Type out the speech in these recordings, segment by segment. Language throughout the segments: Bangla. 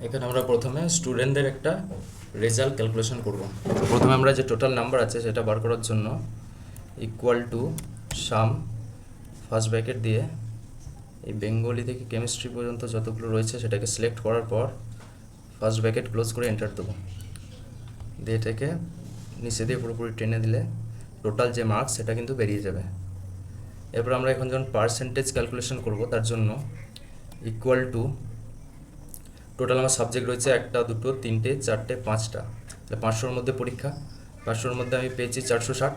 এখানে আমরা প্রথমে স্টুডেন্টদের একটা রেজাল্ট ক্যালকুলেশন করব। তো প্রথমে আমরা যে টোটাল নাম্বার আছে সেটা বার করার জন্য equal to some first bracket দিয়ে এই বেঙ্গলি থেকে কেমিস্ট্রি পর্যন্ত যতগুলো রয়েছে সেটাকে সিলেক্ট করার পর ফার্স্ট ব্র্যাকেট ক্লোজ করে এন্টার দেবো, দিয়ে এটাকে নিচে দিয়ে পুরোপুরি টেনে দিলে টোটাল যে মার্কস সেটা কিন্তু বেরিয়ে যাবে। এরপর আমরা এখন যখন পার্সেন্টেজ ক্যালকুলেশন করব তার জন্য ইকুয়াল টু টোটাল আমার সাবজেক্ট রয়েছে 1 2 3 4 5টা, তাহলে 500-র মধ্যে পরীক্ষা, 500-র মধ্যে আমি পেয়েছি 460,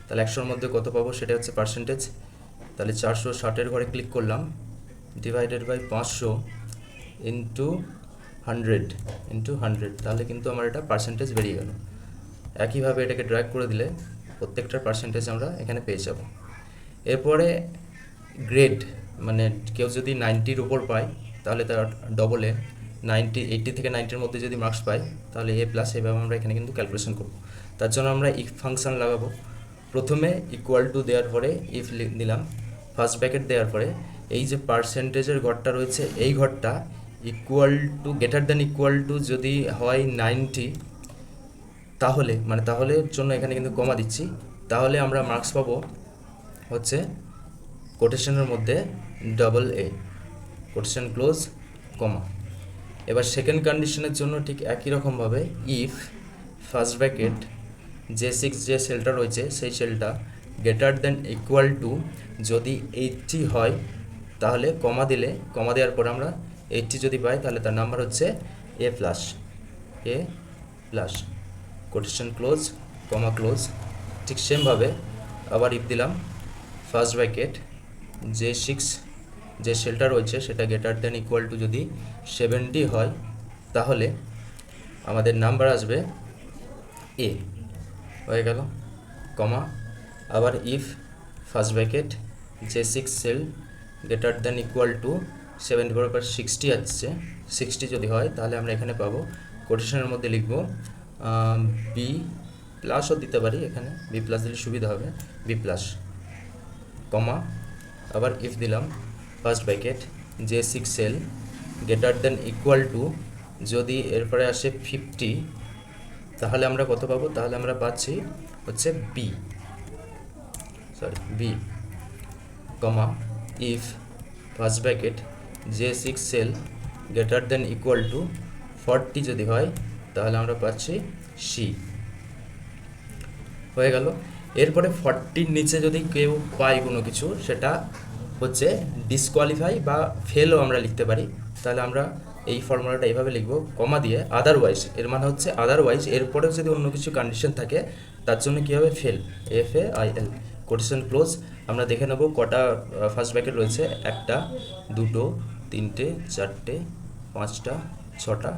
তাহলে 100-র মধ্যে কত পাবো সেটা হচ্ছে পার্সেন্টেজ। তাহলে 460-এর ঘরে ক্লিক করলাম, ডিভাইডেড বাই 500 ইন্টু 100, তাহলে কিন্তু আমার এটা পার্সেন্টেজ বেরিয়ে গেল। একইভাবে এটাকে ড্র্যাগ করে দিলে প্রত্যেকটার পার্সেন্টেজ আমরা এখানে পেয়ে যাব। এরপরে গ্রেড, মানে কেউ যদি 90-র উপর পায় তাহলে তার ডবল এ, 80 থেকে 90-র মধ্যে যদি মার্কস পাই তাহলে এ প্লাস, এভাবে আমরা এখানে কিন্তু ক্যালকুলেশন করব। তার জন্য আমরা ইফ ফাংশন লাগাবো। প্রথমে ইকুয়াল টু দেওয়ার পরে ইফ দিলাম, ফার্স্ট ব্র্যাকেট দেওয়ার পরে এই যে পার্সেন্টেজের ঘরটা রয়েছে এই ঘরটা equal to greater than equal two যদি হয় 90, তাহলে তাহলে জন্য এখানে কিন্তু কমা দিচ্ছি, তাহলে আমরা মার্কস পাবো হচ্ছে কোটেশনের মধ্যে ডবল এ, কোটেশন ক্লোজ কমা। এবার সেকেন্ড কন্ডিশনের জন্য ঠিক একই রকমভাবে ইফ ফার্স্ট ব্র্যাকেট J6 যে সেলটা রয়েছে সেই সেলটা গ্রেটার দ্যান ইকুয়াল টু যদি 80 হয় তাহলে কমা দিলে, কমা দেওয়ার পর আমরা 80 যদি পাই তাহলে তার নাম্বার হচ্ছে A plus, quotation close comma close. ঠিক সেমভাবে আবার ইফ দিলাম ফার্স্ট ব্র্যাকেট J6 যে সেলটা রয়েছে সেটা গ্রেটার দ্যান ইকুয়াল টু যদি 70 হয় তাহলে আমাদের নাম্বার আসবে এ, হয়ে গেল কমা। আবার if first bracket J6 cell greater than equal two 70 পর 60 আসছে, 60 যদি হয় তাহলে আমরা এখানে পাবো, কোটেশনের মধ্যে লিখব বি প্লাসও দিতে পারি, এখানে বি প্লাস দিলে সুবিধা হবে, বি প্লাস কমা। আবার ইফ দিলাম first bracket J6 cell greater than equal two যদি এরপরে আসে 50 তাহলে আমরা কত পাবো, তাহলে আমরা পাচ্ছি হচ্ছে B comma. If first bracket J6 cell greater than equal to 40 যদি হয় তাহলে আমরা পাচ্ছি সি, হয়ে গেল। এরপরে 40-র নিচে যদি কেউ পায় কোনো কিছু সেটা হচ্ছে ডিসকোয়ালিফাই বা ফেলও আমরা লিখতে পারি, তাহলে আমরা এই ফর্মুলাটা এইভাবে লিখব, কমা দিয়ে আদারওয়াইজ, এর মানে হচ্ছে আদারওয়াইজ এরপরেও যদি অন্য কিছু কন্ডিশন থাকে তার জন্য কী হবে, ফেল, FAIL, কোটেশন ক্লোজ। আমরা দেখে নেব কটা ফার্স্ট ব্র্যাকেট রয়েছে, 1 2 3 4 5 6টা,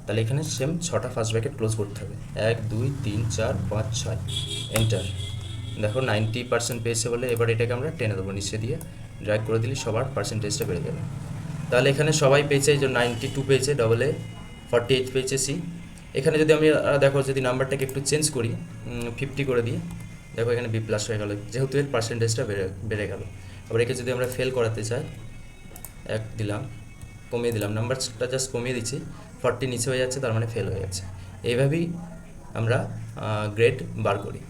তাহলে এখানে সেম 6টা ফার্স্ট ব্র্যাকেট ক্লোজ করতে হবে, 1 2 3 4 5 6 এন্টার। দেখো 90% পেয়েছে বলে এবার এটাকে আমরা টেনে দেবো, নিচে দিয়ে ড্র্যাগ করে দিলে সবার পার্সেন্টেজটা বেড়ে যাবে। তাহলে এখানে সবাই পেয়েছে, এই যে 92 পেয়েছে ডবল এ, 48 পেয়েছে সি। এখানে যদি আমি দেখো যদি নাম্বারটাকে একটু চেঞ্জ করি, 50 করে দিই, দেখো এখানে বি প্লাস হয়ে গেল, যেহেতু এর পার্সেন্টেজটা বেড়ে গেল। আবার একে যদি আমরা ফেল করাতে চাই, 1 দিলাম, কমিয়ে দিলাম, নাম্বারটা জাস্ট কমিয়ে দিচ্ছি, 40 নিচে হয়ে যাচ্ছে তার মানে ফেল হয়ে যাচ্ছে। এইভাবেই আমরা গ্রেড বার করি।